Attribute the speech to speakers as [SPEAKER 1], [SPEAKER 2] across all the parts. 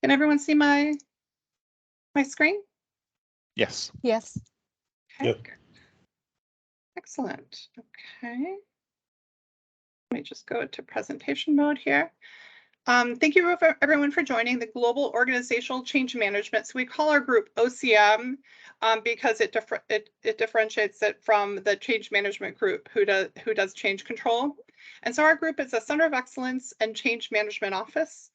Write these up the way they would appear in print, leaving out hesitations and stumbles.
[SPEAKER 1] Can everyone see my screen?
[SPEAKER 2] Yes.
[SPEAKER 3] Yes.
[SPEAKER 1] Okay,
[SPEAKER 4] Yep.
[SPEAKER 1] good. Excellent. Okay. Let me just go to presentation mode here. Thank you everyone for joining the Global Organizational Change Management. So we call our group OCM because it differentiates it from the Change Management group who does change control. And so our group is a Center of Excellence and Change Management Office.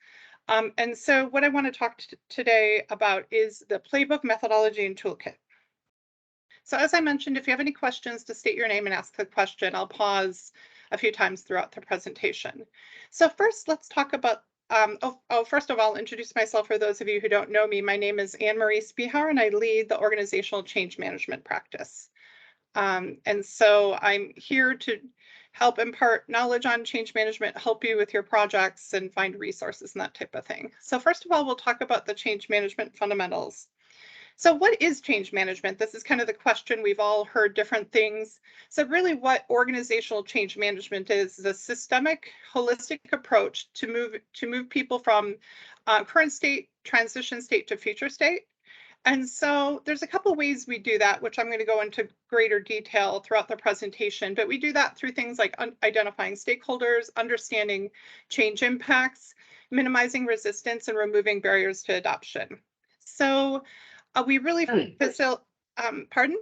[SPEAKER 1] And so what I want to talk today about is the Playbook methodology and toolkit. So as I mentioned, if you have any questions, to state your name and ask the question. I'll pause a few times throughout the presentation. So first, let's talk about, first of all, introduce myself for those of you who don't know me. My name is Anne-Marie Spihar, and I lead the organizational change management practice. And so I'm here to help impart knowledge on change management, help you with your projects, and find resources and that type of thing. So first of all, we'll talk about the change management fundamentals. So what is change management? This is kind of the question. We've all heard different things. So really what organizational change management is a systemic, holistic approach to move people from current state, transition state to future state. And so there's a couple ways we do that, which I'm going to go into greater detail throughout the presentation. But we do that through things like identifying stakeholders, understanding change impacts, minimizing resistance, and removing barriers to adoption. So we really pardon?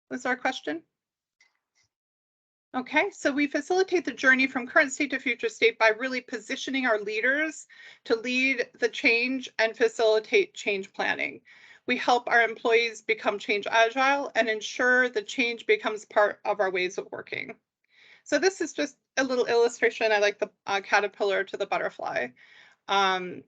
[SPEAKER 1] Was our question? Okay, so we facilitate the journey from current state to future state by really positioning our leaders to lead the change and facilitate change planning. We help our employees become change agile and ensure the change becomes part of our ways of working. So this is just a little illustration. I like the caterpillar to the butterfly. And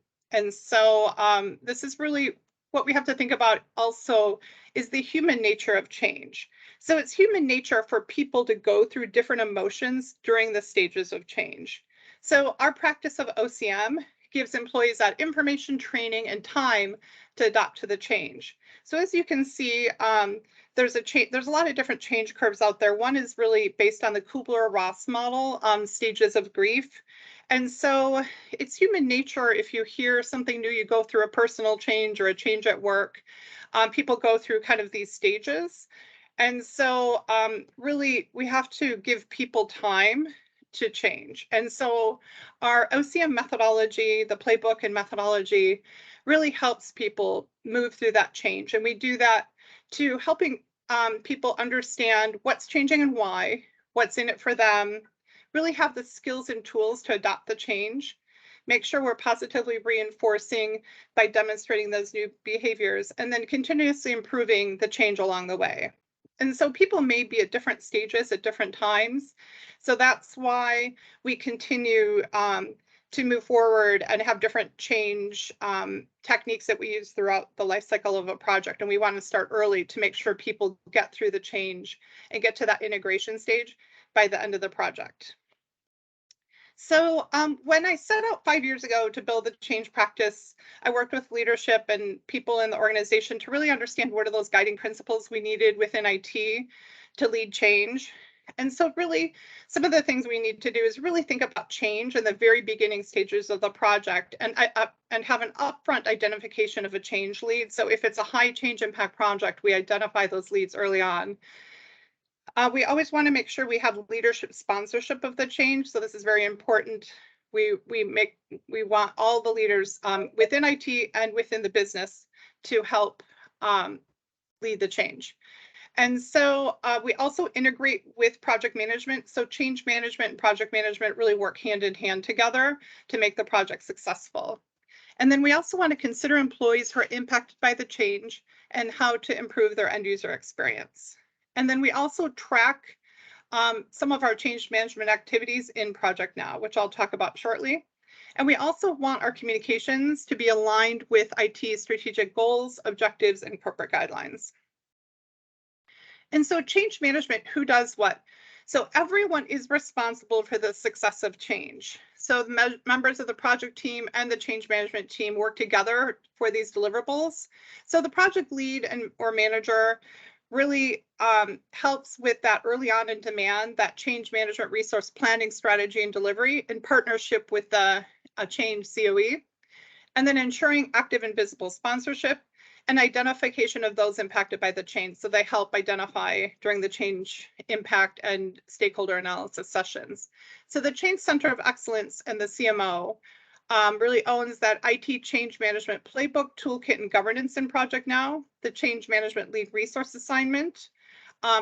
[SPEAKER 1] so this is really what we have to think about also is the human nature of change. So it's human nature for people to go through different emotions during the stages of change. So our practice of OCM gives employees that information, training, and time to adapt to the change. So as you can see, there's a lot of different change curves out there. One is really based on the Kubler-Ross model, stages of grief. And so it's human nature. If you hear something new, you go through a personal change or a change at work. People go through kind of these stages. And so really, we have to give people time to change. And so our OCM methodology, the playbook and methodology, really helps people move through that change. And we do that to helping people understand what's changing and why, what's in it for them, really have the skills and tools to adopt the change, make sure we're positively reinforcing by demonstrating those new behaviors, and then continuously improving the change along the way. And so people may be at different stages at different times. So that's why we continue to move forward and have different change techniques that we use throughout the life cycle of a project. And we want to start early to make sure people get through the change and get to that integration stage by the end of the project. So when I set out 5 years ago to build the change practice, I worked with leadership and people in the organization to really understand what are those guiding principles we needed within IT to lead change. And so really, some of the things we need to do is really think about change in the very beginning stages of the project and have an upfront identification of a change lead. So if it's a high change impact project, we identify those leads early on. We always want to make sure we have leadership sponsorship of the change. So this is very important. We want all the leaders within IT and within the business to help lead the change. And so we also integrate with project management. So change management and project management really work hand in hand together to make the project successful. And then we also want to consider employees who are impacted by the change and how to improve their end user experience. And then we also track some of our change management activities in Project Now, which I'll talk about shortly. And we also want our communications to be aligned with IT's strategic goals, objectives, and corporate guidelines. And so change management, who does what? So everyone is responsible for the success of change. So the members of the project team and the change management team work together for these deliverables. So the project lead or manager really helps with that early on in demand, that change management resource planning strategy and delivery in partnership with the change COE. And then ensuring active and visible sponsorship and identification of those impacted by the change. So they help identify during the change impact and stakeholder analysis sessions. So the Change Center of Excellence and the CMO really owns that IT change management playbook, toolkit, and governance in Project Now, the change management lead resource assignment,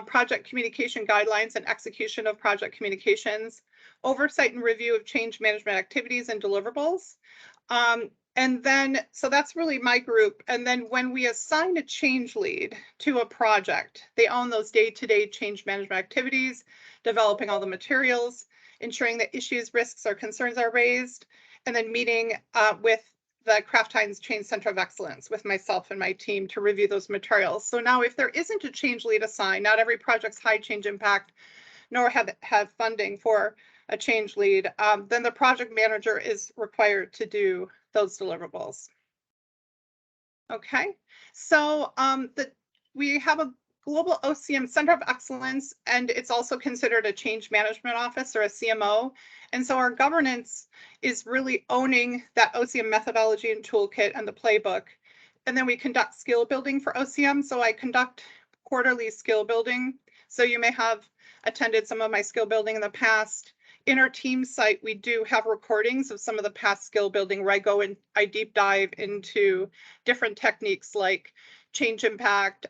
[SPEAKER 1] project communication guidelines and execution of project communications, oversight and review of change management activities and deliverables. And then, so that's really my group. And then when we assign a change lead to a project, they own those day-to-day change management activities, developing all the materials, ensuring that issues, risks, or concerns are raised, and then meeting with the Kraft Heinz Change Center of Excellence with myself and my team to review those materials. So now if there isn't a change lead assigned, not every project's high change impact, nor have funding for a change lead, then the project manager is required to do those deliverables. Okay, so we have a global OCM Center of Excellence, and it's also considered a change management office or a CMO. And so our governance is really owning that OCM methodology and toolkit and the playbook. And then we conduct skill building for OCM. So I conduct quarterly skill building. So you may have attended some of my skill building in the past. In our team site, we do have recordings of some of the past skill building where I go and I deep dive into different techniques like change impact,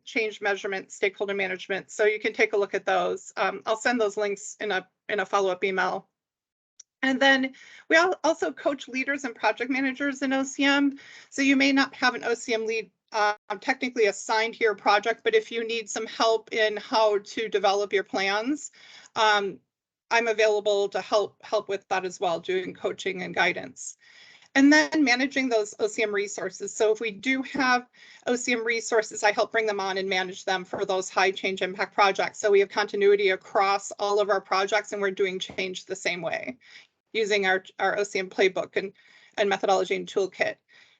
[SPEAKER 1] change measurement, stakeholder management. So you can take a look at those. I'll send those links in a follow-up email. And then we also coach leaders and project managers in OCM. So you may not have an OCM lead technically assigned to your project, but if you need some help in how to develop your plans, I'm available to help with that as well, doing coaching and guidance. And then managing those OCM resources. So if we do have OCM resources, I help bring them on and manage them for those high change impact projects. So we have continuity across all of our projects, and we're doing change the same way, using our OCM playbook and methodology and toolkit.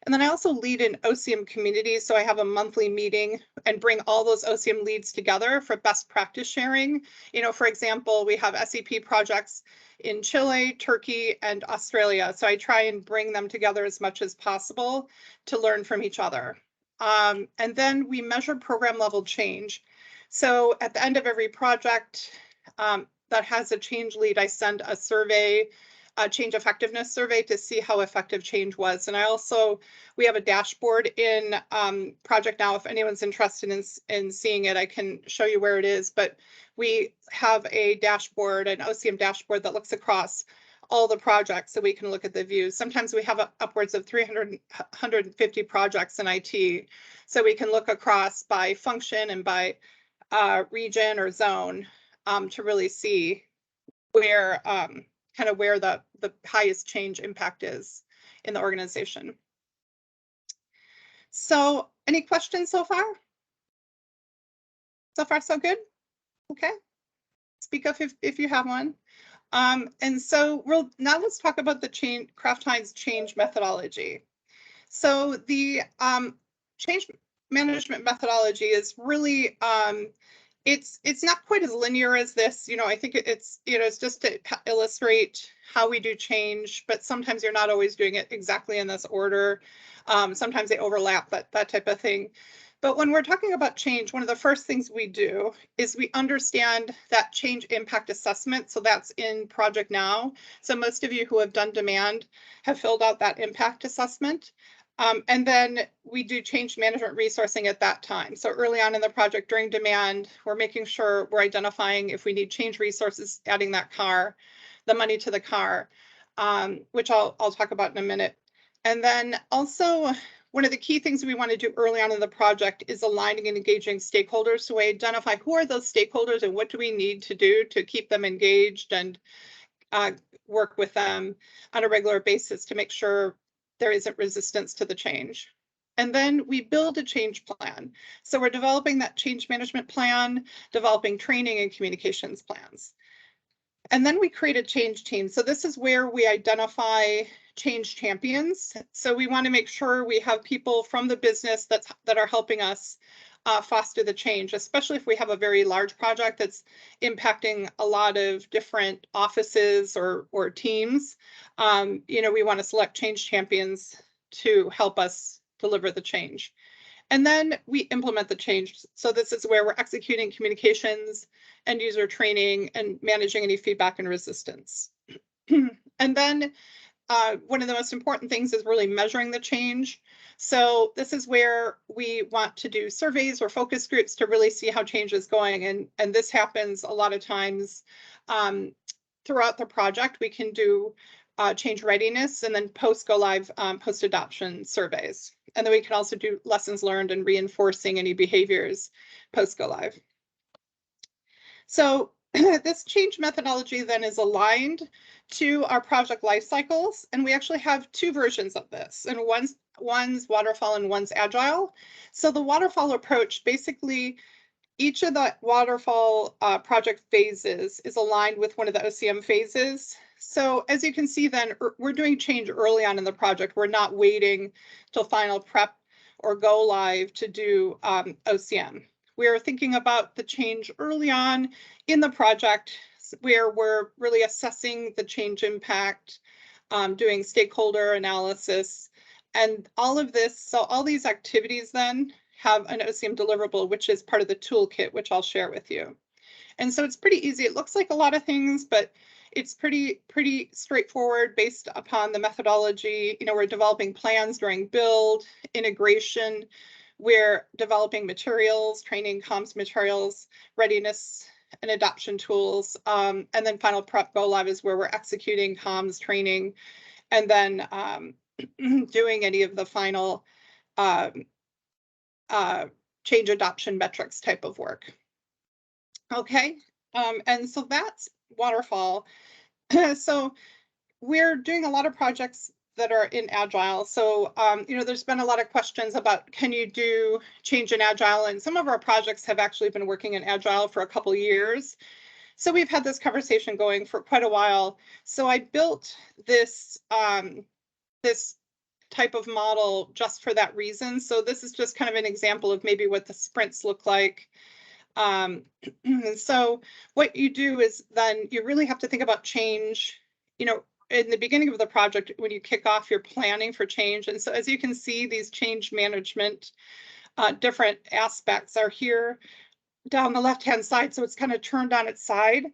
[SPEAKER 1] And then I also lead an OCM community. So I have a monthly meeting and bring all those OCM leads together for best practice sharing. You know, for example, we have SEP projects in Chile, Turkey, and Australia. So I try and bring them together as much as possible to learn from each other. And then we measure program level change. So at the end of every project that has a change lead, I send a survey, a change effectiveness survey to see how effective change was. And we have a dashboard in Project Now. If anyone's interested in seeing it, I can show you where it is. But we have a dashboard, an OCM dashboard that looks across all the projects so we can look at the views. Sometimes we have upwards of 150 projects in IT. So we can look across by function and by region or zone to really see where kind of where the highest change impact is in the organization. So any questions so far? So far, so good? Okay. Speak up if you have one. And so now let's talk about the Kraft Heinz change methodology. So the change management methodology is really it's not quite as linear as this. You know, I think it's just to illustrate how we do change, but sometimes you're not always doing it exactly in this order. Sometimes they overlap, that type of thing. But when we're talking about change, one of the first things we do is we understand that change impact assessment. So that's in Project Now. So most of you who have done demand have filled out that impact assessment. And then we do change management resourcing at that time. So early on in the project during demand, we're making sure we're identifying if we need change resources, adding the money to the car, which I'll talk about in a minute. And then also one of the key things we want to do early on in the project is aligning and engaging stakeholders. So we identify who are those stakeholders and what do we need to do to keep them engaged and work with them on a regular basis to make sure there isn't resistance to the change. And then we build a change plan. So we're developing that change management plan, developing training and communications plans. And then we create a change team. So this is where we identify change champions. So we want to make sure we have people from the business that are helping us foster the change, especially if we have a very large project that's impacting a lot of different offices or teams. You know, we want to select change champions to help us deliver the change. And then we implement the change. So this is where we're executing communications, end user training, and managing any feedback and resistance. And then one of the most important things is really measuring the change. So this is where we want to do surveys or focus groups to really see how change is going. And this happens a lot of times throughout the project. We can do change readiness and then post-go live, post-adoption surveys. And then we can also do lessons learned and reinforcing any behaviors post-go live. So this change methodology then is aligned to our project life cycles, and we actually have two versions of this, and one's waterfall and one's agile. So the waterfall approach, basically each of the waterfall project phases is aligned with one of the OCM phases. So as you can see then, we're doing change early on in the project. We're not waiting till final prep or go live to do OCM. We're thinking about the change early on in the project, where we're really assessing the change impact, doing stakeholder analysis, and all of this. So all these activities then have an OCM deliverable, which is part of the toolkit, which I'll share with you. And so it's pretty easy. It looks like a lot of things, but it's pretty straightforward based upon the methodology. You know, we're developing plans during build, integration, we're developing materials, training, comms materials, readiness, and adoption tools. And then final prep go live is where we're executing comms training, and then doing any of the final change adoption metrics type of work. Okay, and so that's waterfall. So we're doing a lot of projects that are in Agile. So, you know, there's been a lot of questions about, can you do change in Agile? And some of our projects have actually been working in Agile for a couple of years. So we've had this conversation going for quite a while. So I built this, this type of model just for that reason. So this is just kind of an example of maybe what the sprints look like. So what you do is then you really have to think about change, you know, in the beginning of the project, when you kick off, you're planning for change. And so as you can see, these change management different aspects are here down the left-hand side. So it's kind of turned on its side.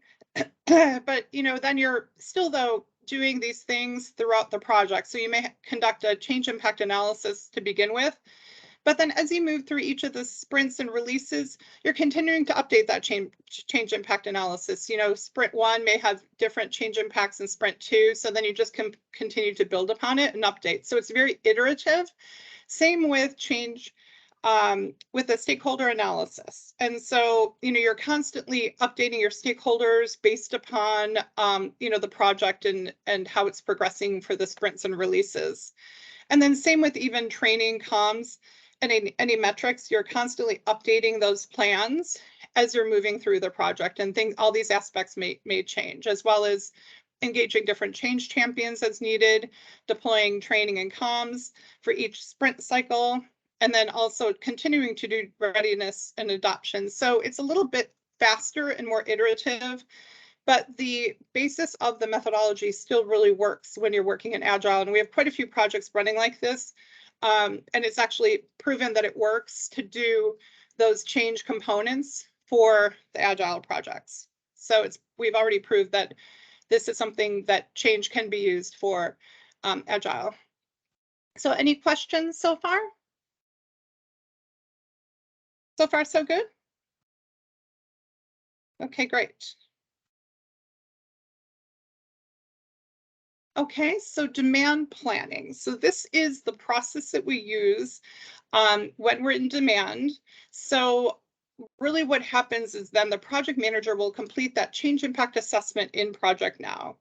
[SPEAKER 1] But, you know, then you're still, though, doing these things throughout the project. So you may conduct a change impact analysis to begin with. But then as you move through each of the sprints and releases, you're continuing to update that change impact analysis. You know, sprint 1 may have different change impacts than sprint 2. So then you just can continue to build upon it and update. So it's very iterative. Same with change with the stakeholder analysis. And so, you know, you're constantly updating your stakeholders based upon, you know, the project and how it's progressing for the sprints and releases. And then same with even training, comms, and any metrics, you're constantly updating those plans as you're moving through the project, and all these aspects may change, as well as engaging different change champions as needed, deploying training and comms for each sprint cycle, and then also continuing to do readiness and adoption. So it's a little bit faster and more iterative, but the basis of the methodology still really works when you're working in Agile. And we have quite a few projects running like this. And it's actually proven that it works to do those change components for the Agile projects. So we've already proved that this is something that change can be used for Agile. So any questions so far? So far, so good? Okay, great. Okay, so demand planning. So this is the process that we use when we're in demand. So really what happens is then the project manager will complete that change impact assessment in Project Now.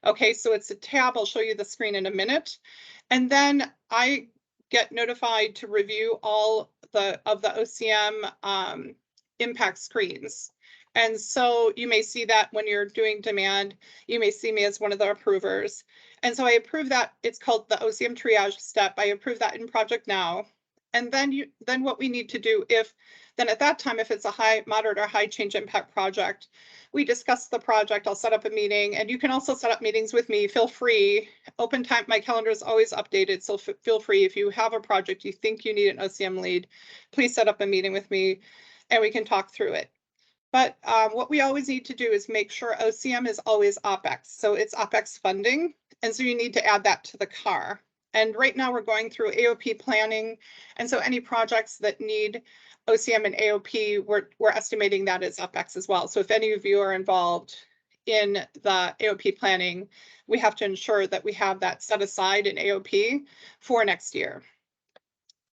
[SPEAKER 1] Okay, so it's a tab. I'll show you the screen in a minute. And then I get notified to review all of the OCM impact screens. And so you may see that when you're doing demand, you may see me as one of the approvers. And so I approve that. It's called the OCM triage step. I approve that in Project Now. And then what we need to do, if Then at that time, if it's a high, moderate, or high change impact project, we discuss the project. I'll set up a meeting, and you can also set up meetings with me. Feel free. Open time. My calendar is always updated, so feel free. If you have a project you think you need an OCM lead, please set up a meeting with me, and we can talk through it. But what we always need to do is make sure OCM is always OpEx. So it's OpEx funding. And so you need to add that to the CAR. And right now we're going through AOP planning. And so any projects that need OCM and AOP, we're estimating that as OpEx as well. So if any of you are involved in the AOP planning, we have to ensure that we have that set aside in AOP for next year.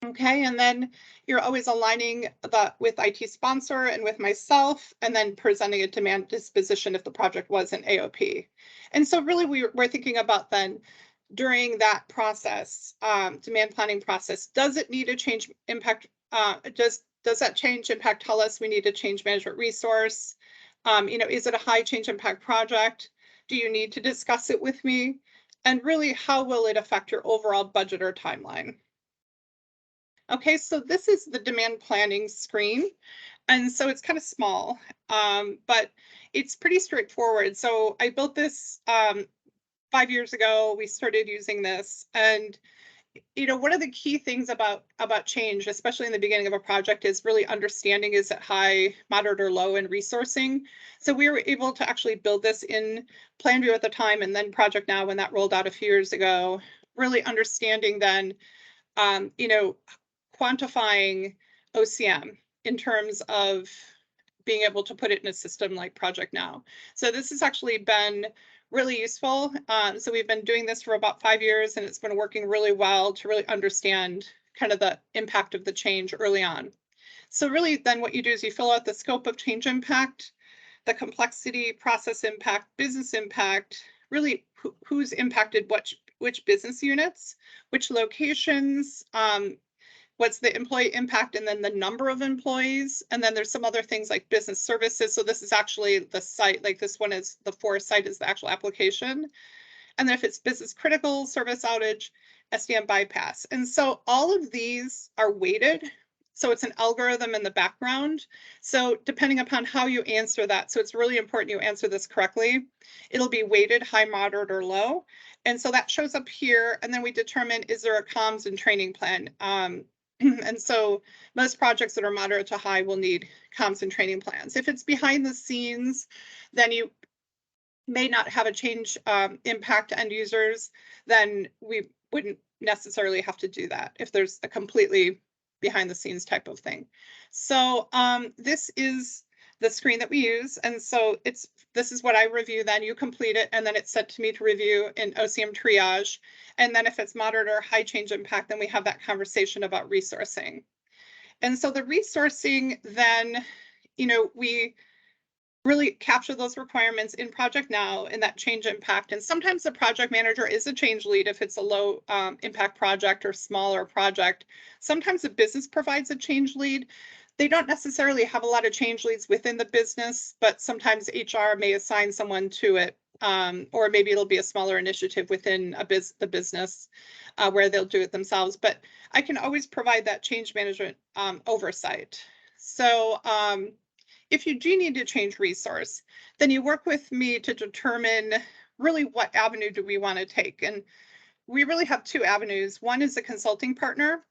[SPEAKER 1] Okay, and then you're always aligning that with IT sponsor and with myself, and then presenting a demand disposition if the project was an AOP. And so really we're thinking about then during that process, demand planning process, does it need a change impact? Does that change impact tell us we need a change management resource? Is it a high change impact project? Do you need to discuss it with me? And really, how will it affect your overall budget or timeline? Okay, so this is the demand planning screen. And so it's kind of small, but it's pretty straightforward. So I built this 5 years ago. We started using this. And one of the key things about change, especially in the beginning of a project, is really understanding, is it high, moderate, or low in resourcing. So we were able to actually build this in PlanView at the time, and then Project Now when that rolled out a few years ago, really understanding then, quantifying OCM in terms of being able to put it in a system like Project Now. So this has actually been really useful. So we've been doing this for about 5 years, and it's been working really well to really understand kind of the impact of the change early on. So really then what you do is you fill out the scope of change impact, the complexity, process impact, business impact, really who's impacted which business units, which locations, what's the employee impact, and then the number of employees. And then there's some other things like business services. So this is actually the site, like this one is the site is the actual application. And then if it's business critical, service outage, SDM bypass. And so all of these are weighted. So it's an algorithm in the background. So depending upon how you answer that, so it's really important you answer this correctly. It'll be weighted high, moderate, or low. And so that shows up here. And then we determine, is there a comms and training plan? And so most projects that are moderate to high will need comms and training plans. If it's behind the scenes, then you may not have a change impact to end users, then we wouldn't necessarily have to do that if there's a completely behind the scenes type of thing. So this is the screen that we use. And so this is what I review, then you complete it, and then it's sent to me to review in OCM triage. And then if it's moderate or high change impact, then we have that conversation about resourcing. And so the resourcing, then, we really capture those requirements in Project Now in that change impact. And sometimes the project manager is a change lead if it's a low impact project or smaller project. Sometimes the business provides a change lead. They don't necessarily have a lot of change leads within the business, but sometimes HR may assign someone to it, or maybe it'll be a smaller initiative within the business where they'll do it themselves. But I can always provide that change management oversight. So if you do need to change resource, then you work with me to determine really what avenue do we want to take. And we really have two avenues. One is a consulting partner.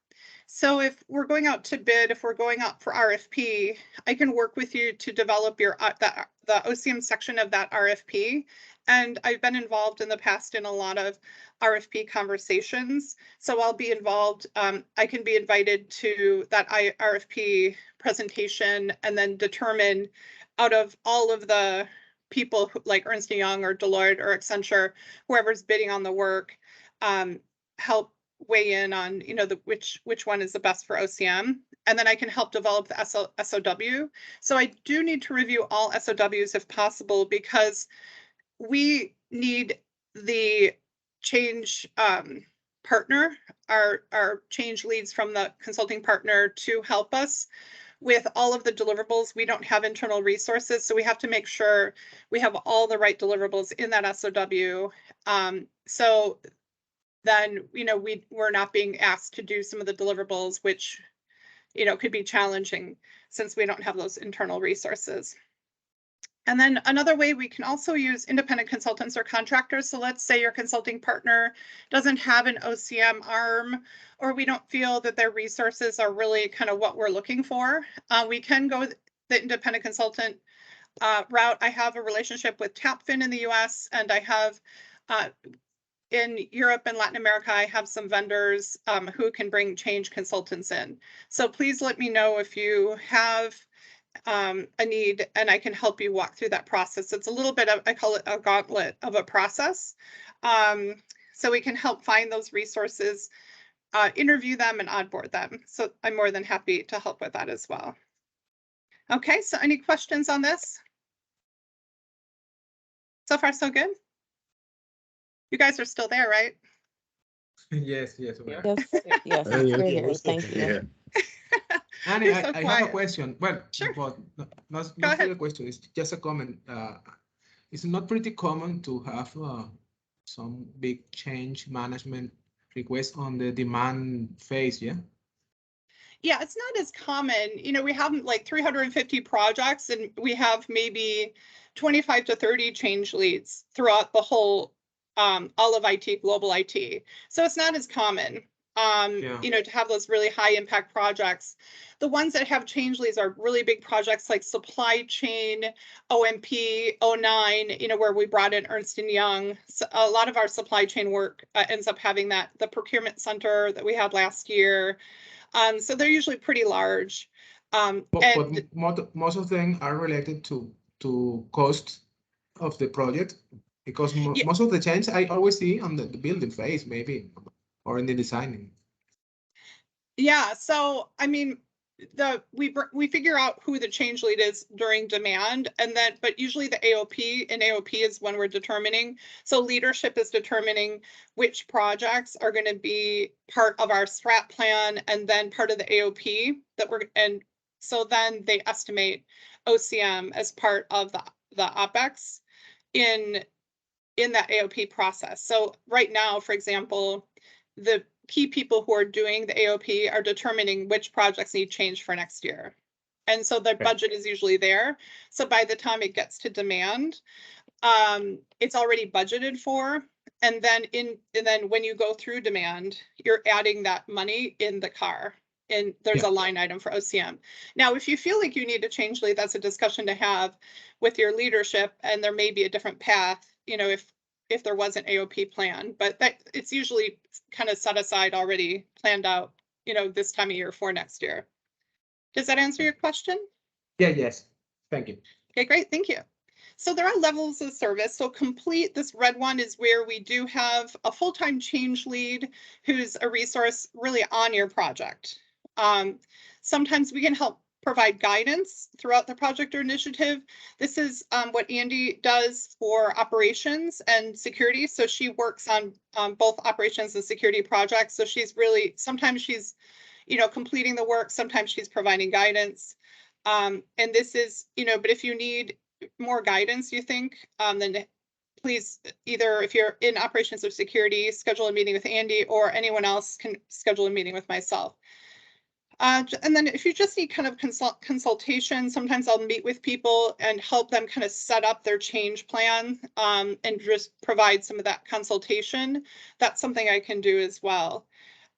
[SPEAKER 1] So if we're going out to bid, if we're going out for RFP, I can work with you to develop your the OCM section of that RFP. And I've been involved in the past in a lot of RFP conversations. So I'll be involved. I can be invited to that RFP presentation and then determine out of all of the people like Ernst & Young or Deloitte or Accenture, whoever's bidding on the work, help weigh in on which one is the best for OCM, and then I can help develop the SOW. So I do need to review all SOWs if possible, because we need the change partner, our change leads from the consulting partner, to help us with all of the deliverables. We don't have internal resources, so we have to make sure we have all the right deliverables in that SOW. So then we're not being asked to do some of the deliverables which could be challenging since we don't have those internal resources. And then another way we can also use independent consultants or contractors. So let's say your consulting partner doesn't have an OCM arm, or we don't feel that their resources are really kind of what we're looking for. We can go the independent consultant route. I have a relationship with TAPFIN in the US, and I have in Europe and Latin America, I have some vendors who can bring change consultants in. So please let me know if you have a need, and I can help you walk through that process. It's a little bit of, I call it a gauntlet of a process. So we can help find those resources, interview them, and onboard them. So I'm more than happy to help with that as well. Okay, so any questions on this? So far, so good? You guys are still there, right?
[SPEAKER 2] Yes.
[SPEAKER 3] Yes, we're here. Thank you.
[SPEAKER 2] Annie, I have a question. Well,
[SPEAKER 1] sure.
[SPEAKER 2] But not really a question. It's just a comment. It's not pretty common to have some big change management requests on the demand phase, yeah?
[SPEAKER 1] Yeah, it's not as common. We have like 350 projects, and we have maybe 25 to 30 change leads throughout the whole, all of IT, global IT. So it's not as common, to have those really high impact projects. The ones that have change leads are really big projects like supply chain, OMP, 09, where we brought in Ernst & Young. So a lot of our supply chain work ends up having that, the procurement center that we had last year. So they're usually pretty large.
[SPEAKER 2] But most of them are related to cost of the project, because most of the change I always see on the building phase, maybe, or in the designing.
[SPEAKER 1] Yeah, so I mean, we figure out who the change lead is during demand, and then but usually the AOP is when we're determining. So leadership is determining which projects are going to be part of our strat plan, and then part of the AOP and so then they estimate OCM as part of the OpEx in that AOP process. So right now, for example, the key people who are doing the AOP are determining which projects need change for next year. And so the budget is usually there. So by the time it gets to demand, it's already budgeted for. And then when you go through demand, you're adding that money in the car. And there's a line item for OCM. Now, if you feel like you need a change lead, that's a discussion to have with your leadership, and there may be a different path, if there was an AOP plan, but that it's usually kind of set aside already, planned out, this time of year for next year. Does that answer your question?
[SPEAKER 2] Yes. Thank you.
[SPEAKER 1] Okay, great. Thank you. So there are levels of service. So complete, this red one, is where we do have a full-time change lead who's a resource really on your project. Sometimes we can help provide guidance throughout the project or initiative. This is what Andy does for operations and security. So she works on both operations and security projects. So sometimes she's, completing the work, sometimes she's providing guidance. And this is, but if you need more guidance, you think, then please, either if you're in operations or security, schedule a meeting with Andy, or anyone else can schedule a meeting with myself. And then if you just need kind of consultation, sometimes I'll meet with people and help them kind of set up their change plan, and just provide some of that consultation. That's something I can do as well,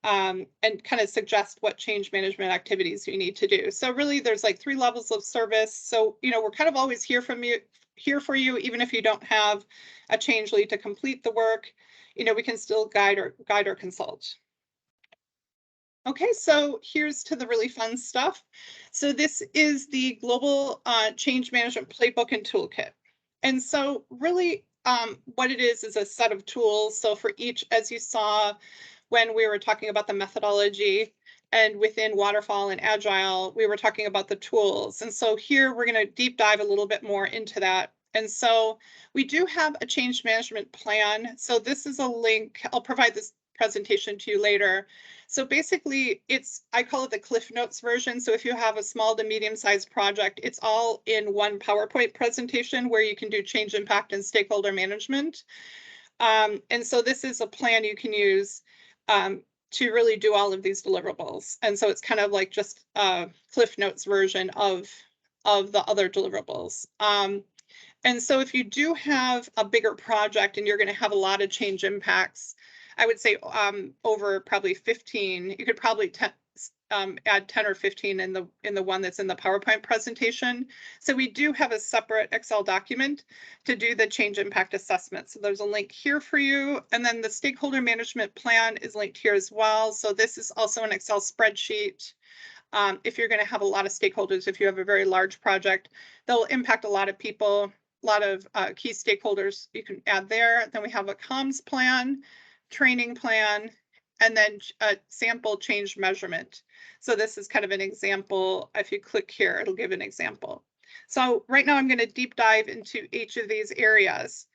[SPEAKER 1] and kind of suggest what change management activities you need to do. So really there's like 3 levels of service. So, we're kind of always here for you, even if you don't have a change lead to complete the work, we can still guide or consult. Okay, so here's to the really fun stuff. So this is the Global Change Management Playbook and Toolkit. And so really what it is a set of tools. So for each, as you saw when we were talking about the methodology, and within Waterfall and Agile, we were talking about the tools. And so here we're going to deep dive a little bit more into that. And so we do have a change management plan. So this is a link. I'll provide this presentation to you later. So basically I call it the Cliff Notes version. So if you have a small to medium sized project, it's all in one PowerPoint presentation where you can do change impact and stakeholder management. And so this is a plan you can use. to really do all of these deliverables. And so it's kind of like just a Cliff Notes version of the other deliverables. And so if you do have a bigger project and you're going to have a lot of change impacts, I would say over probably 15, you could probably add 10 or 15 in the one that's in the PowerPoint presentation. So we do have a separate Excel document to do the change impact assessment. So there's a link here for you. And then the stakeholder management plan is linked here as well. So this is also an Excel spreadsheet. If you're going to have a lot of stakeholders, if you have a very large project, they'll impact a lot of people, a lot of key stakeholders you can add there. Then we have a comms plan, training plan, and then a sample change measurement. So this is kind of an example. If you click here, it'll give an example. So right now I'm going to deep dive into each of these areas.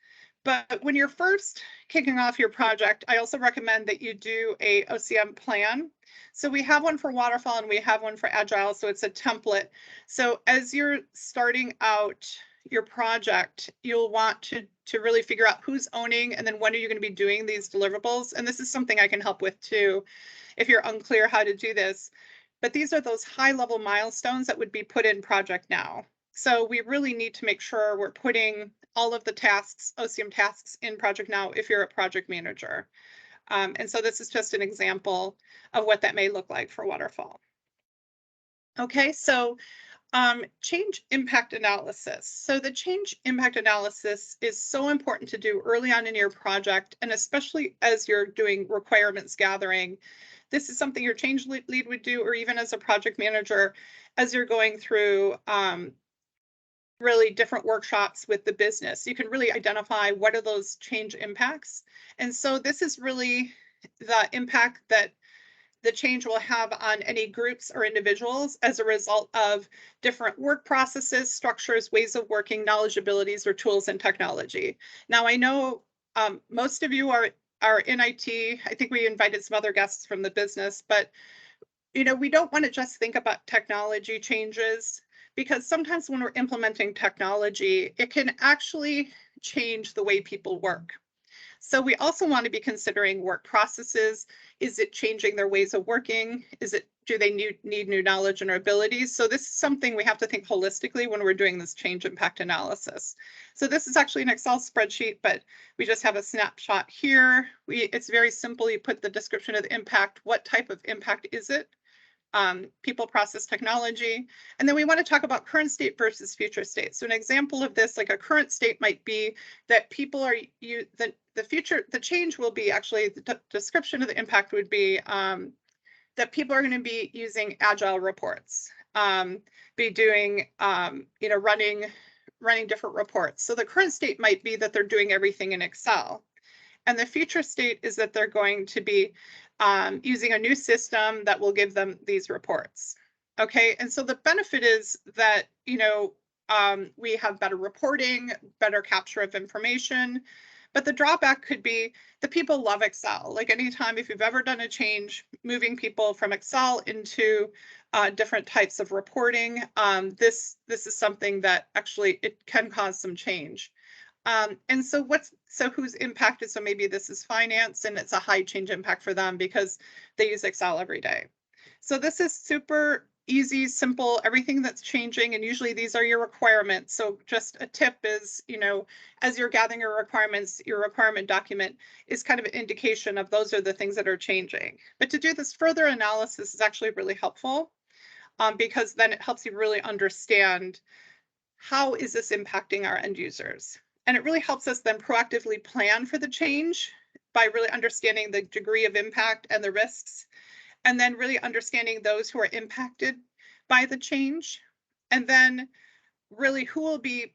[SPEAKER 1] But when you're first kicking off your project, I also recommend that you do a OCM plan. So we have one for waterfall and we have one for agile, so it's a template. So as you're starting out your project, you'll want to really figure out who's owning and then when are you going to be doing these deliverables. And this is something I can help with too, if you're unclear how to do this. But these are those high-level milestones that would be put in Project Now. So we really need to make sure we're putting all of the tasks, OCM tasks, in Project Now if you're a project manager. And so this is just an example of what that may look like for waterfall. Okay, so change impact analysis. So the change impact analysis is so important to do early on in your project, and especially as you're doing requirements gathering. This is something your change lead would do, or even as a project manager, as you're going through really different workshops with the business. You can really identify what are those change impacts. And so this is really the impact that the change will have on any groups or individuals as a result of different work processes, structures, ways of working, knowledge, abilities, or tools and technology. Now, I know most of you are in IT. I think we invited some other guests from the business, but we don't want to just think about technology changes, because sometimes when we're implementing technology, it can actually change the way people work. So we also want to be considering work processes. Is it changing their ways of working? Do they need new knowledge and abilities? So this is something we have to think holistically when we're doing this change impact analysis. So this is actually an Excel spreadsheet, but we just have a snapshot here. It's very simple. You put the description of the impact. What type of impact is it? People, process, technology. And then we want to talk about current state versus future state. So an example of this, like a current state, might be that people are the change will be actually, the description of the impact would be that people are going to be using agile reports, be doing running different reports. So the current state might be that they're doing everything in Excel. And the future state is that they're going to be using a new system that will give them these reports. Okay, and so the benefit is that, we have better reporting, better capture of information, but the drawback could be the people love Excel. Like anytime, if you've ever done a change, moving people from Excel into different types of reporting, this is something that actually it can cause some change. And so who's impacted? So maybe this is finance and it's a high change impact for them because they use Excel every day. So this is super easy, simple, everything that's changing. And usually these are your requirements. So just a tip is, as you're gathering your requirements, your requirement document is kind of an indication of those are the things that are changing. But to do this further analysis is actually really helpful because then it helps you really understand how is this impacting our end users. And it really helps us then proactively plan for the change by really understanding the degree of impact and the risks, and then really understanding those who are impacted by the change, and then really who will be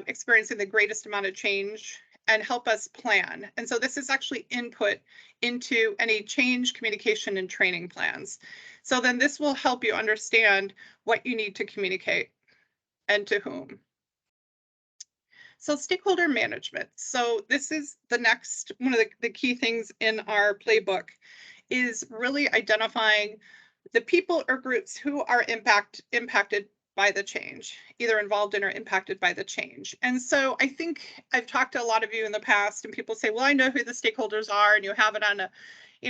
[SPEAKER 1] experiencing the greatest amount of change and help us plan. And so this is actually input into any change communication and training plans. So then this will help you understand what you need to communicate and to whom. So stakeholder management. So this is the next one of the key things in our playbook is really identifying the people or groups who are impacted by the change, either involved in or impacted by the change. And so I think I've talked to a lot of you in the past and people say, well, I know who the stakeholders are, and you have it on a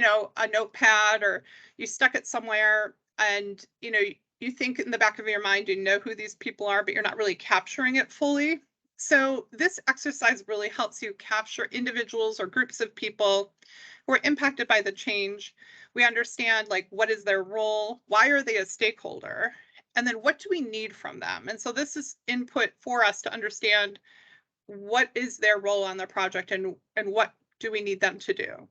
[SPEAKER 1] a notepad, or you stuck it somewhere, and, you think in the back of your mind, you know who these people are, but you're not really capturing it fully. So this exercise really helps you capture individuals or groups of people who are impacted by the change. We understand, like, what is their role? Why are they a stakeholder? And then what do we need from them? And so this is input for us to understand what is their role on the project, and what do we need them to do.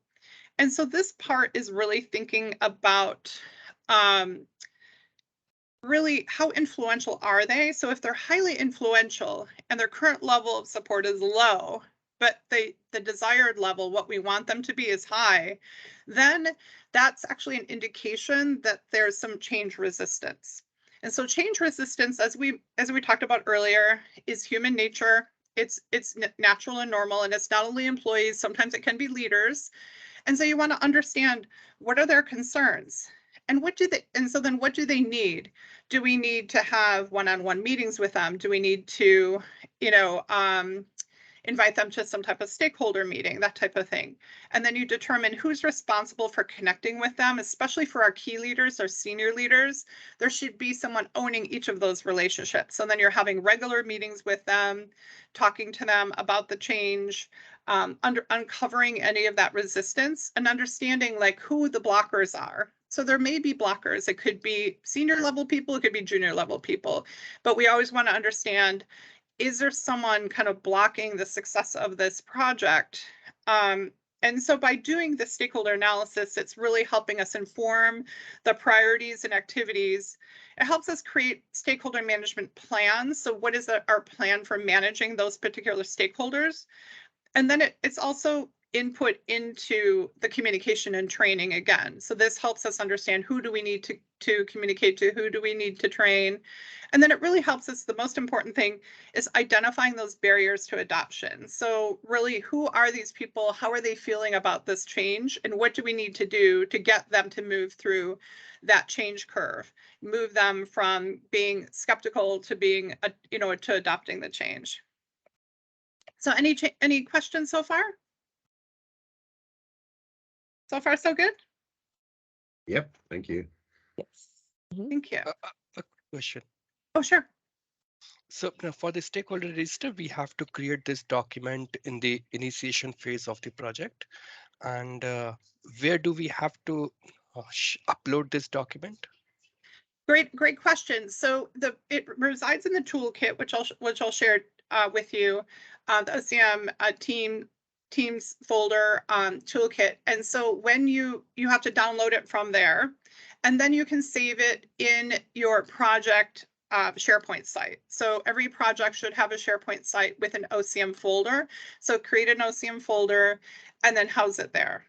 [SPEAKER 1] And so this part is really thinking about really how influential are they? So if they're highly influential and their current level of support is low, but the desired level, what we want them to be, is high, then that's actually an indication that there's some change resistance. And so change resistance, as we talked about earlier, is human nature. It's natural and normal, and it's not only employees, sometimes it can be leaders. And so you want to understand, what are their concerns? And what do they need? Do we need to have one-on-one meetings with them? Do we need to, invite them to some type of stakeholder meeting, that type of thing? And then you determine who's responsible for connecting with them, especially for our key leaders, our senior leaders. There should be someone owning each of those relationships. So then you're having regular meetings with them, talking to them about the change, uncovering any of that resistance, and understanding, like, who the blockers are. So there may be blockers. It could be senior level people, it could be junior level people, but we always want to understand, is there someone kind of blocking the success of this project? And so by doing the stakeholder analysis, it's really helping us inform the priorities and activities. It helps us create stakeholder management plans. So what is our plan for managing those particular stakeholders? And then it's also input into the communication and training again. So this helps us understand, who do we need to communicate to, who do we need to train? And then it really helps us, the most important thing is identifying those barriers to adoption. So really, who are these people? How are they feeling about this change? And what do we need to do to get them to move through that change curve, move them from being skeptical to being, to adopting the change? So any questions so far? So far, so good?
[SPEAKER 4] Yep, thank you.
[SPEAKER 3] Yes. Mhm.
[SPEAKER 1] Thank you.
[SPEAKER 5] A question.
[SPEAKER 1] Oh, sure.
[SPEAKER 5] So now for the stakeholder register, we have to create this document in the initiation phase of the project. And where do we have to upload this document?
[SPEAKER 1] Great question. So it resides in the toolkit, which I'll share with you, the OCM Teams folder toolkit. And so when you have to download it from there, and then you can save it in your project SharePoint site. So every project should have a SharePoint site with an OCM folder. So create an OCM folder and then house it there.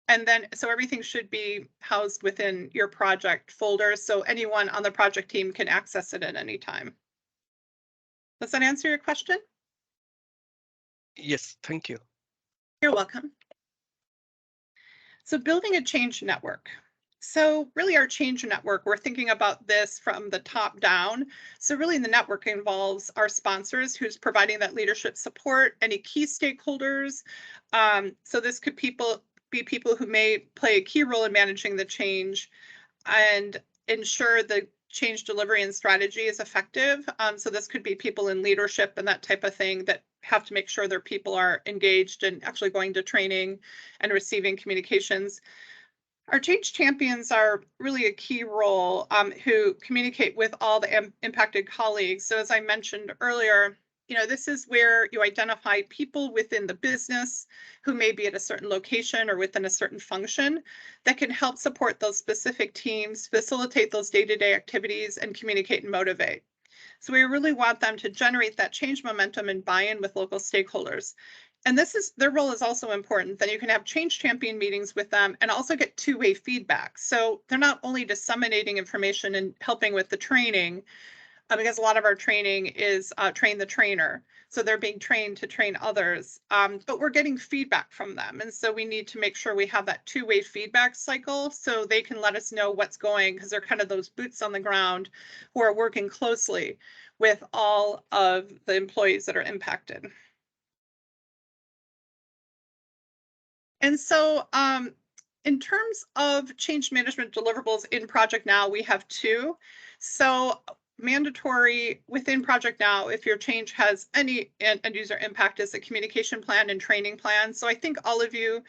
[SPEAKER 1] And then, so everything should be housed within your project folder, so anyone on the project team can access it at any time. Does that answer your question?
[SPEAKER 5] Yes, thank you.
[SPEAKER 1] You're welcome. So building a change network. So really, our change network, we're thinking about this from the top down. So really, the network involves our sponsors, who's providing that leadership support, any key stakeholders. So this could be people who may play a key role in managing the change and ensure the change delivery and strategy is effective. So this could be people in leadership and that type of thing that have to make sure their people are engaged and actually going to training and receiving communications. Our change champions are really a key role, who communicate with all the impacted colleagues. So as I mentioned earlier, this is where you identify people within the business who may be at a certain location or within a certain function that can help support those specific teams, facilitate those day-to-day activities, and communicate and motivate. So we really want them to generate that change momentum and buy-in with local stakeholders. And their role is also important. Then you can have change champion meetings with them and also get two-way feedback. So they're not only disseminating information and helping with the training, because a lot of our training is train the trainer. So they're being trained to train others, but we're getting feedback from them. And so we need to make sure we have that two-way feedback cycle so they can let us know what's going, because they're kind of those boots on the ground who are working closely with all of the employees that are impacted. And so In terms of change management deliverables in Project Now, we have 2. So mandatory within Project Now, if your change has any end user impact, is a communication plan and training plan. So I think all of you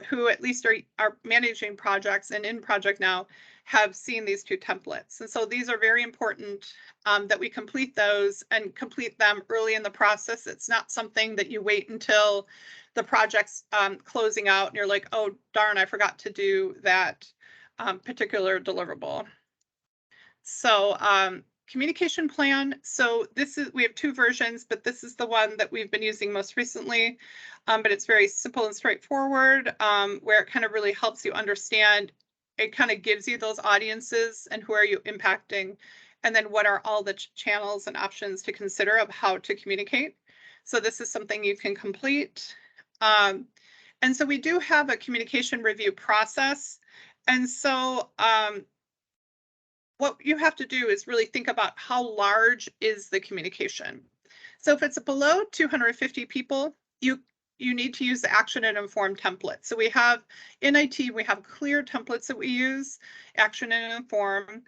[SPEAKER 1] who at least are managing projects and in Project Now have seen these 2 templates. And so these are very important that we complete those and complete them early in the process. It's not something that you wait until the project's closing out and you're like, oh, darn, I forgot to do that particular deliverable. So communication plan. So we have 2 versions, but this is the one that we've been using most recently. But it's very simple and straightforward, where it kind of really helps you understand. It kind of gives you those audiences and who are you impacting, and then what are all the channels and options to consider of how to communicate. So this is something you can complete. And so we do have a communication review process. And so what you have to do is really think about how large is the communication. So if it's below 250 people, you need to use the action and inform template. So we have in IT, we have clear templates that we use, action and inform.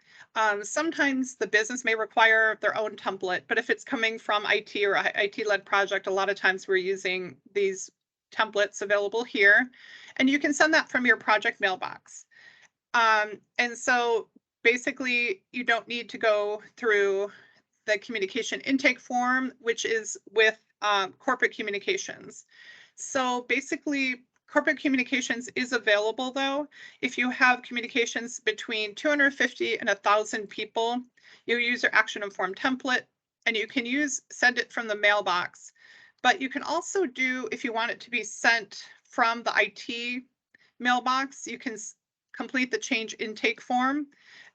[SPEAKER 1] Sometimes the business may require their own template, but if it's coming from IT or an IT-led project, a lot of times we're using these templates available here, and you can send that from your project mailbox. And so basically, you don't need to go through the communication intake form, which is with corporate communications. So basically, corporate communications is available, though. If you have communications between 250 and 1,000 people, you use your action inform template, and you can send it from the mailbox. But you can also do, if you want it to be sent from the IT mailbox, you can complete the change intake form,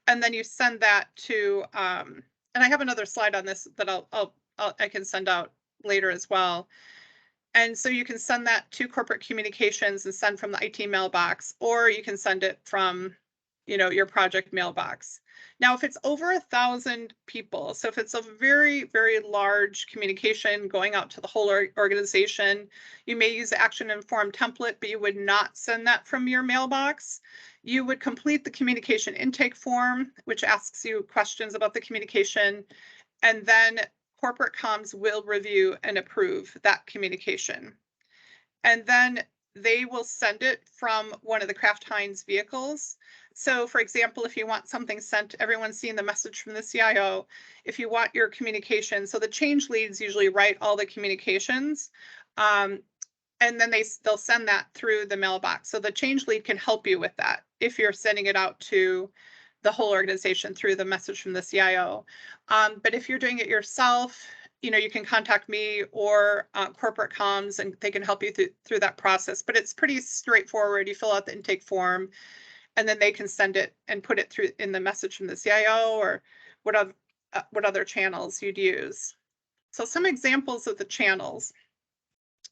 [SPEAKER 1] and then you send that to, and I have another slide on this that I can send out later as well. And so you can send that to corporate communications and send from the IT mailbox, or you can send it from, your project mailbox. Now, if it's over 1,000 people, so if it's a very, very large communication going out to the whole organization, you may use the action inform template, but you would not send that from your mailbox. You would complete the communication intake form, which asks you questions about the communication, and then corporate comms will review and approve that communication. And then they will send it from one of the Kraft Heinz vehicles. So for example, if you want something sent, everyone's seeing the message from the CIO. If you want your communication, so the change leads usually write all the communications, and then they'll send that through the mailbox. So the change lead can help you with that if you're sending it out to the whole organization through the message from the CIO. But if you're doing it yourself, you can contact me or corporate comms, and they can help you through that process. But it's pretty straightforward. You fill out the intake form, and then they can send it and put it through in the message from the CIO or what other channels you'd use. So some examples of the channels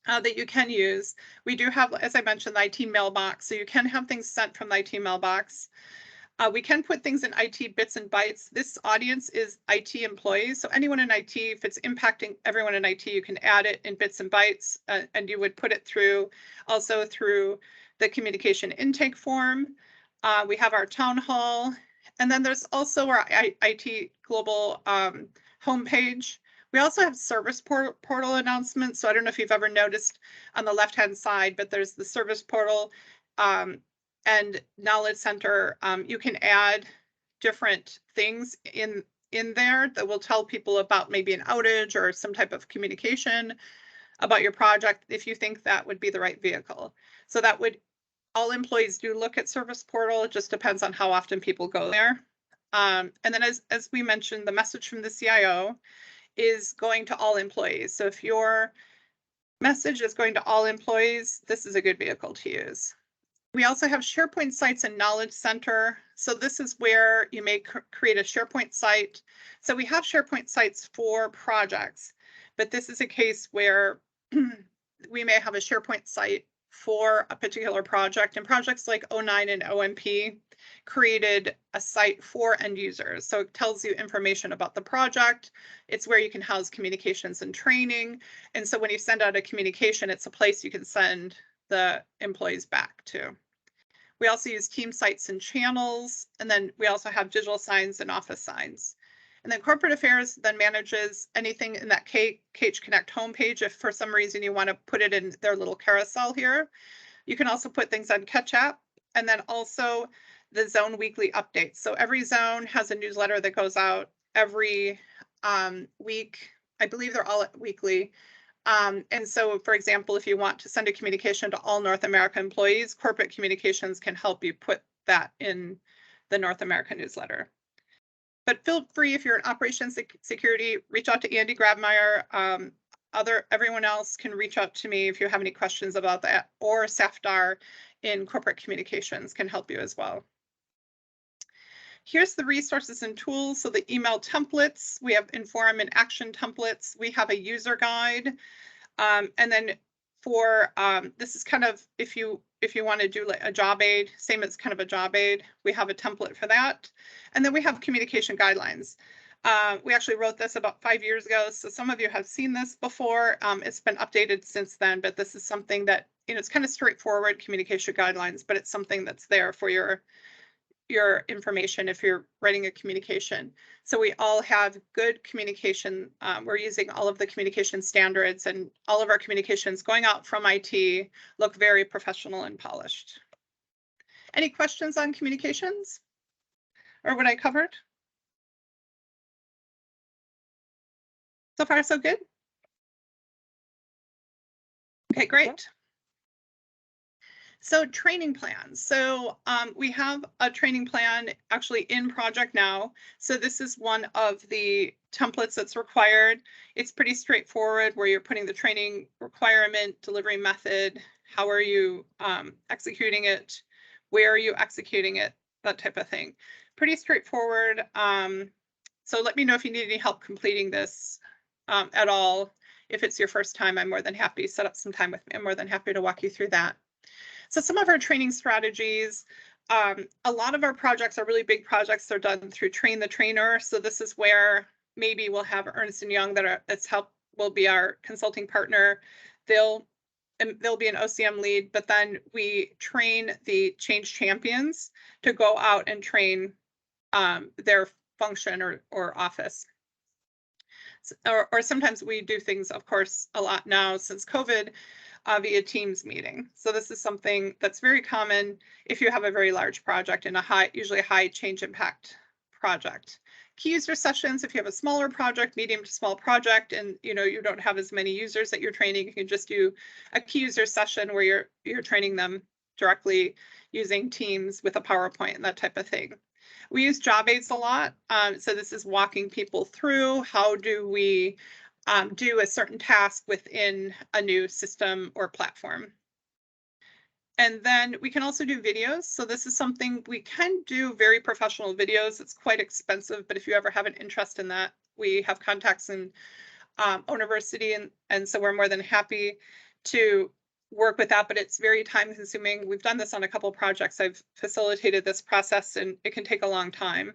[SPEAKER 1] that you can use. We do have, as I mentioned, the IT mailbox. So you can have things sent from the IT mailbox. We can put things in IT bits and bytes. This audience is IT employees. So anyone in IT, if it's impacting everyone in IT, you can add it in bits and bytes, and you would put it also through the communication intake form. We have our town hall, and then there's also our IT global homepage. We also have service portal announcements. So I don't know if you've ever noticed on the left-hand side, but there's the service portal and knowledge center. You can add different things in there that will tell people about maybe an outage or some type of communication about your project if you think that would be the right vehicle. So that would, all employees do look at service portal. It just depends on how often people go there. And then as we mentioned, the message from the CIO is going to all employees. So if your message is going to all employees, this is a good vehicle to use. We also have SharePoint sites and Knowledge Center. So this is where you may create a SharePoint site. So we have SharePoint sites for projects, but this is a case where we may have a SharePoint site for a particular project, and projects like 09 and OMP created a site for end users. So it tells you information about the project. It's where you can house communications and training. And so when you send out a communication, it's a place you can send the employees back to. We also use team sites and channels, and then we also have digital signs and office signs. And then corporate affairs then manages anything in that KH Connect homepage. If for some reason you want to put it in their little carousel here, you can also put things on Catch App, and then also the zone weekly updates. So every zone has a newsletter that goes out every week. I believe they're all weekly. And so, for example, if you want to send a communication to all North America employees, corporate communications can help you put that in the North America newsletter. But feel free, if you're in operations security, reach out to Andy Grabmeyer. Everyone else can reach out to me if you have any questions about that, or Safdar in corporate communications can help you as well. Here's the resources and tools. So the email templates, we have Inform and Action templates. We have a user guide. And then for, this is kind of, if you want to do like a job aid, same as kind of a job aid, we have a template for that. And then we have communication guidelines. We actually wrote this about 5 years ago, so some of you have seen this before. It's been updated since then, but this is something that, you know, it's kind of straightforward communication guidelines, but it's something that's there for your information if you're writing a communication. So we all have good communication. We're using all of the communication standards, and all of our communications going out from IT look very professional and polished. Any questions on communications or what I covered? So far, so good? Okay, great. So training plans. So we have a training plan actually in project now. So this is one of the templates that's required. It's pretty straightforward, where you're putting the training requirement, delivery method, how are you executing it, where are you executing it, that type of thing. Pretty straightforward. So let me know if you need any help completing this at all. If it's your first time, I'm more than happy to set up some time with me. I'm more than happy to walk you through that. So some of our training strategies, a lot of our projects are really big projects. They're done through Train the Trainer. So this is where maybe we'll have Ernst & Young will be our consulting partner. They'll be an OCM lead, but then we train the change champions to go out and train their function or office. Or sometimes we do things, of course, a lot now since COVID, via Teams meeting. So this is something that's very common if you have a very large project and usually a high change impact project. Key user sessions, if you have a smaller project, medium to small project, and you don't have as many users that you're training, you can just do a key user session where you're training them directly using Teams with a PowerPoint and that type of thing. We use job aids a lot. So this is walking people through how do we do a certain task within a new system or platform. And then we can also do videos. So this is something we can do, very professional videos. It's quite expensive, but if you ever have an interest in that, we have contacts in University, and so we're more than happy to work with that, but it's very time consuming. We've done this on a couple of projects. I've facilitated this process and it can take a long time.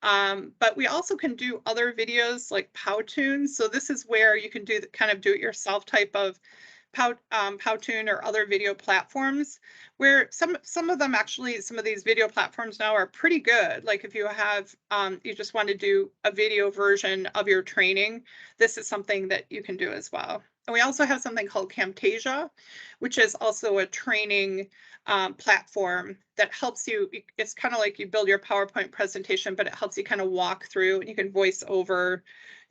[SPEAKER 1] But we also can do other videos like Powtoon. So this is where you can do the kind of do-it-yourself type of Powtoon or other video platforms, where some of them actually, some of these video platforms now are pretty good. Like if you have, you just want to do a video version of your training, this is something that you can do as well. And we also have something called Camtasia, which is also a training platform that helps you. It's kind of like you build your PowerPoint presentation, but it helps you kind of walk through, and you can voice over,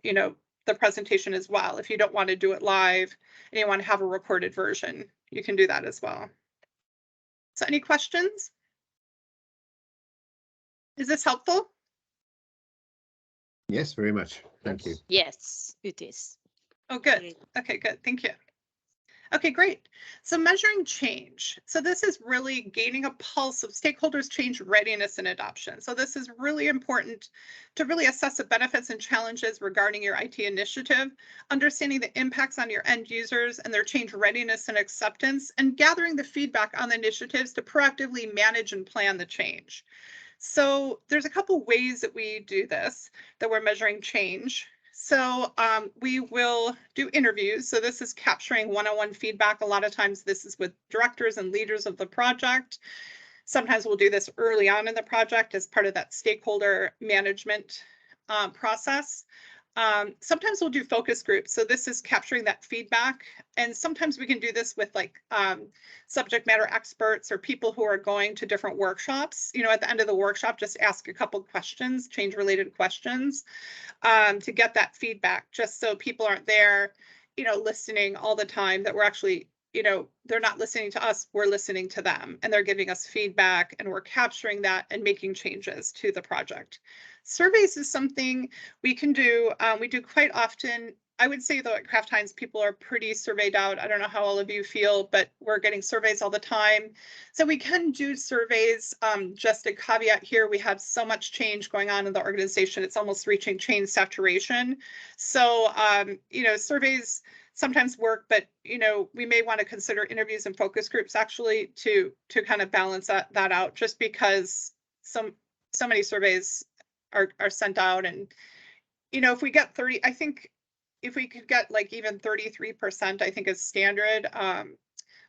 [SPEAKER 1] the presentation as well. If you don't want to do it live and you want to have a recorded version, you can do that as well. So any questions? Is this helpful?
[SPEAKER 4] Yes, very much. Thank you.
[SPEAKER 3] Yes, it is.
[SPEAKER 1] Oh, good. Okay, good. Thank you. Okay, great. So measuring change. So this is really gaining a pulse of stakeholders' change readiness and adoption. So this is really important to really assess the benefits and challenges regarding your IT initiative, understanding the impacts on your end users and their change readiness and acceptance, and gathering the feedback on the initiatives to proactively manage and plan the change. So there's a couple ways that we do this, that we're measuring change. So we will do interviews. So this is capturing one-on-one feedback. A lot of times this is with directors and leaders of the project. Sometimes we'll do this early on in the project as part of that stakeholder management process. Sometimes we'll do focus groups. So this is capturing that feedback. And sometimes we can do this with like subject matter experts or people who are going to different workshops. You know, at the end of the workshop, just ask a couple questions, change related questions to get that feedback, just so people aren't there, you know, listening all the time, that we're actually, you know, they're not listening to us, we're listening to them, and they're giving us feedback, and we're capturing that and making changes to the project. Surveys is something we can do. We do quite often. I would say though at Kraft Heinz, people are pretty surveyed out. I don't know how all of you feel, but we're getting surveys all the time. So we can do surveys. Just a caveat here, we have so much change going on in the organization. It's almost reaching change saturation. So, you know, surveys sometimes work, but, you know, we may want to consider interviews and focus groups actually to kind of balance that out, just because so many surveys are sent out. And, you know, if we get 30, I think if we could get like even 33%, I think is standard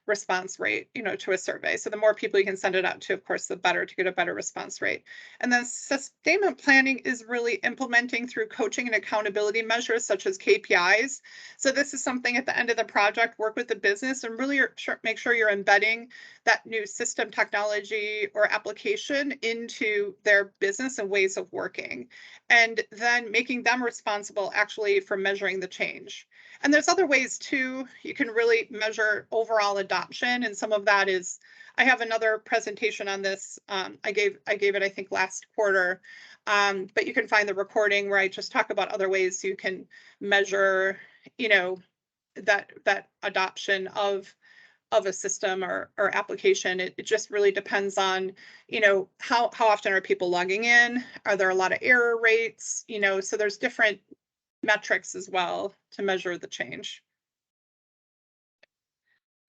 [SPEAKER 1] response rate, you know, to a survey. So the more people you can send it out to, of course, the better, to get a better response rate. And then sustainment planning is really implementing through coaching and accountability measures such as KPIs. So this is something at the end of the project, work with the business and really make sure you're embedding that new system, technology, or application into their business and ways of working, and then making them responsible actually for measuring the change. And there's other ways too. You can really measure overall adoption, and some of that is, I have another presentation on this. I gave it, I think, last quarter, but you can find the recording where I just talk about other ways you can measure, you know, that adoption of a system or application. It just really depends on, you know, how often are people logging in? Are there a lot of error rates? You know, so there's different metrics as well to measure the change.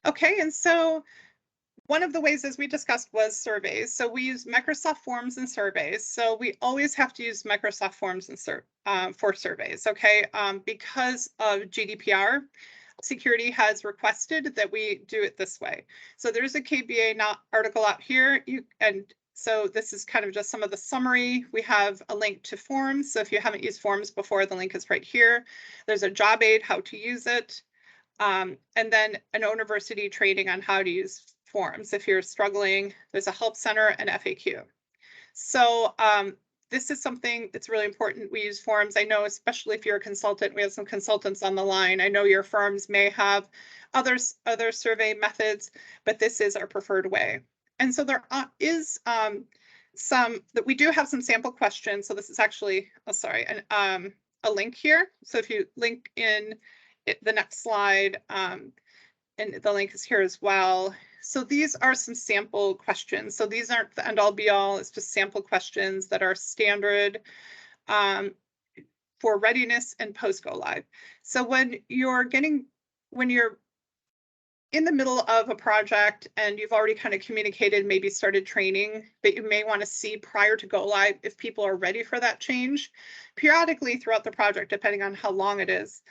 [SPEAKER 1] Okay, and so one of the ways, as we discussed, was surveys. So we use Microsoft Forms and surveys. So we always have to use Microsoft Forms and for surveys, okay? Because of GDPR, security has requested that we do it this way. So there's a KBA article out here, and so this is kind of just some of the summary. We have a link to Forms. So if you haven't used Forms before, the link is right here. There's a job aid, how to use it, and then an university training on how to use Forms. If you're struggling, there's a help center and FAQ. So this is something that's really important. We use Forms. I know, especially if you're a consultant, we have some consultants on the line. I know your firms may have other survey methods, but this is our preferred way. And so there is that we do have some sample questions. So this is actually, a link here. So if you link in the next slide, and the link is here as well. So these are some sample questions. So these aren't the end all be all. It's just sample questions that are standard for readiness and post go live. So when you're in the middle of a project and you've already kind of communicated, maybe started training, but you may want to see prior to go live if people are ready for that change. Periodically throughout the project, depending on how long it is,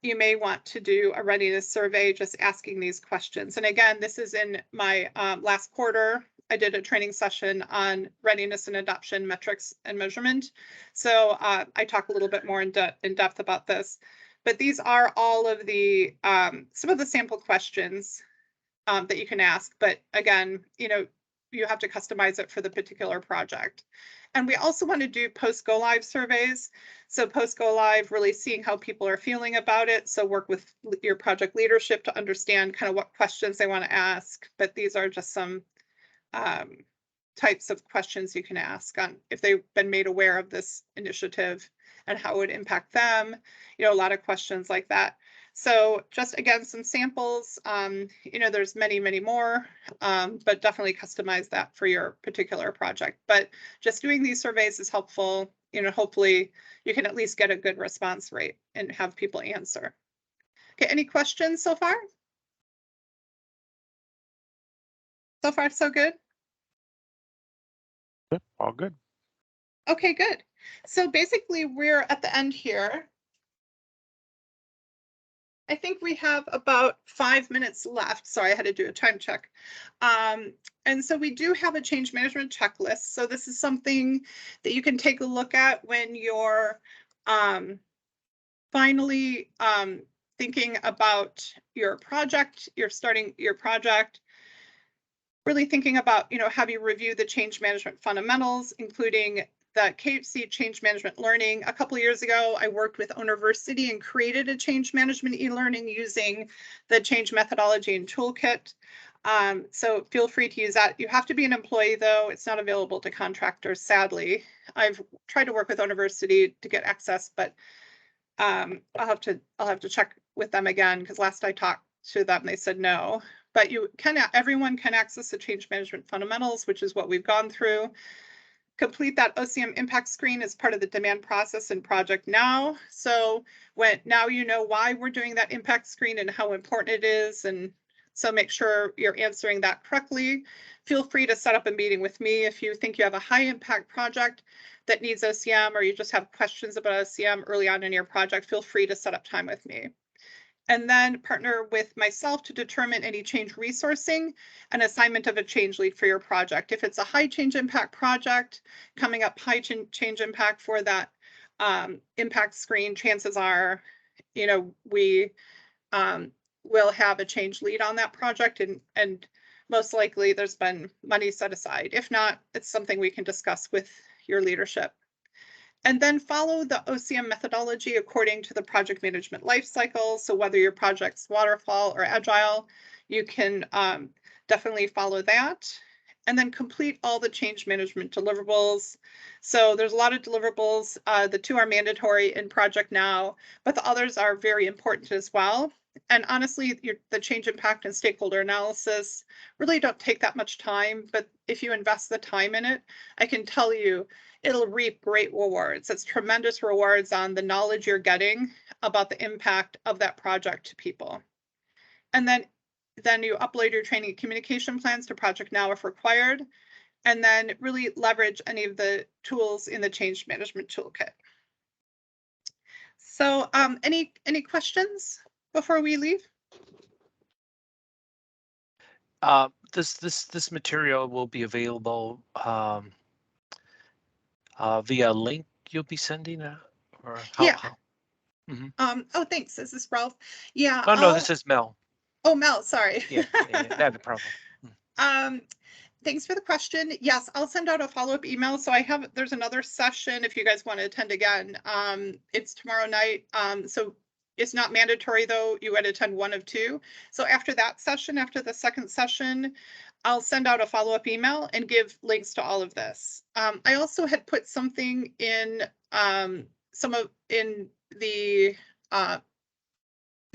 [SPEAKER 1] you may want to do a readiness survey, just asking these questions. And again, this is in my last quarter. I did a training session on readiness and adoption metrics and measurement. So I talk a little bit more in depth about this. But these are all of the some of the sample questions that you can ask. But again, you know, you have to customize it for the particular project. And we also want to do post go live surveys. So post go live, really seeing how people are feeling about it. So work with your project leadership to understand kind of what questions they want to ask. But these are just some types of questions you can ask on if they've been made aware of this initiative and how it would impact them. You know, a lot of questions like that. So just again, some samples. You know, there's many, many more, but definitely customize that for your particular project. But just doing these surveys is helpful. You know, hopefully you can at least get a good response rate and have people answer. Okay, any questions so far? So far, so good?
[SPEAKER 6] Yep, all good.
[SPEAKER 1] Okay, good. So basically we're at the end here. I think we have about 5 minutes left. Sorry, I had to do a time check. And so we do have a change management checklist. So this is something that you can take a look at when you're finally thinking about your project, you're starting your project, really thinking about, have you reviewed the change management fundamentals, including the KHC change management learning. A couple of years ago, I worked with University and created a change management e-learning using the change methodology and toolkit. So feel free to use that. You have to be an employee though. It's not available to contractors, sadly. I've tried to work with University to get access, but I'll have to check with them again because last I talked to them, they said no. But everyone can access the change management fundamentals, which is what we've gone through. Complete that OCM impact screen as part of the demand process in Project Now. So now you know why we're doing that impact screen and how important it is. And so make sure you're answering that correctly. Feel free to set up a meeting with me if you think you have a high impact project that needs OCM or you just have questions about OCM early on in your project. Feel free to set up time with me. And then partner with myself to determine any change resourcing and assignment of a change lead for your project. If it's a high change impact project, coming up high change impact for that impact screen, chances are, we will have a change lead on that project and most likely there's been money set aside. If not, it's something we can discuss with your leadership. And then follow the OCM methodology according to the project management lifecycle. So whether your project's waterfall or agile, you can definitely follow that. And then complete all the change management deliverables. So there's a lot of deliverables. The 2 are mandatory in Project Now, but the others are very important as well. And honestly, the change impact and stakeholder analysis really don't take that much time, but if you invest the time in it, I can tell you, it'll reap great rewards. It's tremendous rewards on the knowledge you're getting about the impact of that project to people. And then you upload your training and communication plans to Project Now if required, and then really leverage any of the tools in the change management toolkit. So any questions before we leave?
[SPEAKER 6] This material will be available via a link you'll be sending, or how?
[SPEAKER 1] Yeah.
[SPEAKER 6] How? Mm-hmm.
[SPEAKER 1] Oh, thanks. Is this Ralph? Yeah.
[SPEAKER 6] Oh no, this is Mel.
[SPEAKER 1] Oh, Mel. Sorry.
[SPEAKER 6] Yeah, not a problem.
[SPEAKER 1] Thanks for the question. Yes, I'll send out a follow-up email. So there's another session if you guys want to attend again. It's tomorrow night. So it's not mandatory though. You would attend 1 of 2. So after that session, after the second session, I'll send out a follow-up email and give links to all of this. I also had put something in the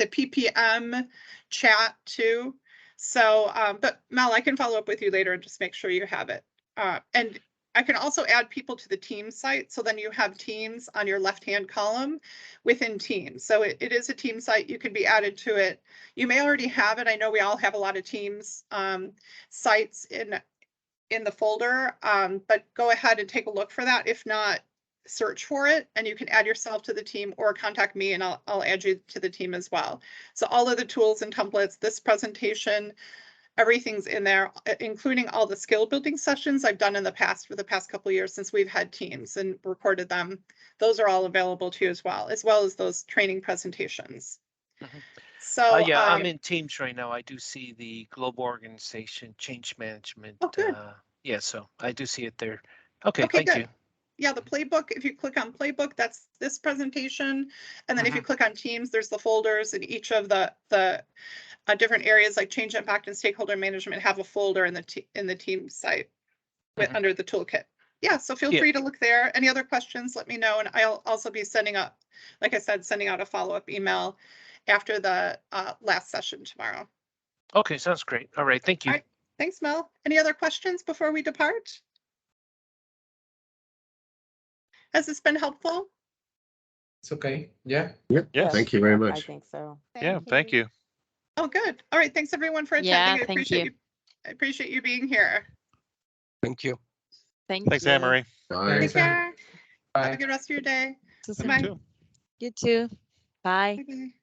[SPEAKER 1] PPM chat too. So, but Mel, I can follow up with you later and just make sure you have it. And I can also add people to the team site. So then you have teams on your left-hand column within teams. So it is a team site. You can be added to it. You may already have it. I know we all have a lot of teams sites in the folder, but go ahead and take a look for that. If not, search for it and you can add yourself to the team or contact me and I'll add you to the team as well. So all of the tools and templates, this presentation, everything's in there, including all the skill building sessions I've done in the past for the past couple of years since we've had teams and recorded them. Those are all available to you as well as those training presentations. Mm-hmm. So
[SPEAKER 6] yeah, I'm in Teams right now. I do see the global organization change management.
[SPEAKER 1] Oh, good.
[SPEAKER 6] Yeah, so I do see it there. Okay, thank
[SPEAKER 1] good.
[SPEAKER 6] you.
[SPEAKER 1] Yeah, the playbook, if you click on playbook, that's this presentation. And then if you click on teams, there's the folders in each of the different areas like change impact and stakeholder management have a folder in the team site under the toolkit. Yeah, so feel free to look there. Any other questions, let me know. And I'll also be sending out a follow-up email after the last session tomorrow.
[SPEAKER 6] Okay, sounds great. All right, thank you.
[SPEAKER 1] All right, thanks, Mel. Any other questions before we depart? Has this been helpful?
[SPEAKER 2] It's okay. Yeah.
[SPEAKER 4] Yep.
[SPEAKER 3] Yes.
[SPEAKER 4] Thank you very
[SPEAKER 3] I
[SPEAKER 4] much.
[SPEAKER 3] think so.
[SPEAKER 7] Thank you.
[SPEAKER 1] Oh, good. All right. Thanks everyone for attending.
[SPEAKER 3] Yeah, thank you.
[SPEAKER 1] I appreciate you being here.
[SPEAKER 5] Thank you.
[SPEAKER 7] Thanks, Anne-Marie.
[SPEAKER 4] Bye.
[SPEAKER 1] Take care.
[SPEAKER 2] Bye.
[SPEAKER 1] Have a good rest of your day.
[SPEAKER 3] You
[SPEAKER 1] Bye-bye.
[SPEAKER 7] too.
[SPEAKER 3] You too. Bye.
[SPEAKER 1] Bye-bye.